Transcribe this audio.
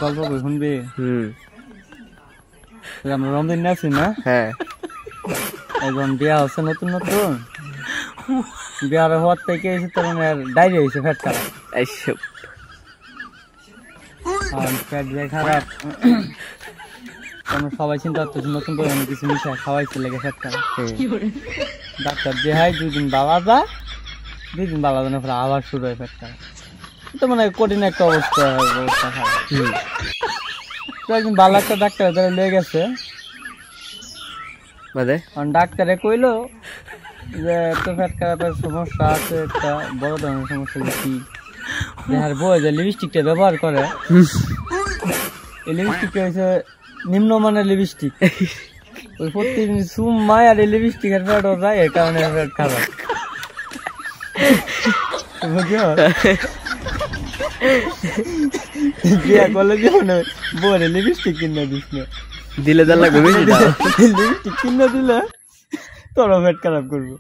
গল্প বই শুনবি? আমরা রমজান আছি না? হ্যাঁ, এখন বিয়া হচ্ছে নতুন নতুন, বিয়ার হওয়ার থেকে এসে তোর ডায়রিয়া হয়েছে, ফ্যাট খারাপ। ফ্যাট যে খারাপ, সবাই চিন্তা করতেছে নতুন করে অনেক কিছু মিশা খাওয়াইছে লেগে ফ্যাট খারাপ। ডাক্তার যে হয় 2 দিন বাবা যা, 2 দিন বাবা জানার পরে আবার শুরু হয় ফ্যাট খারাপ। তো মানে কঠিন একটা অবস্থা খারাপ। তো একদিন ভালো একটা ডাক্তার ধরে লেগে গেছে, ডাক্তারে কইলো যে তো ফ্যাট খারাপের সমস্যা আছে, একটা বড় ধরনের সমস্যা। কি যার বই যে লিপস্টিকটা ব্যবহার করে, এই লিপস্টিকটা হচ্ছে নিম্নমানের লিপস্টিক। ওই প্রতিদিন সুমায় আর এই লিপস্টিকের ফ্যাট ও যায়, এর কারণে ফ্যাট খারাপ। বুঝছো? বিয়া করলে জীবনে বরে লিপস্টিক কিনে দিস না, দিলে তার লাগবে বেশি, লিপস্টিক কিনে দিলে তোর ফ্যাট খারাপ করবো।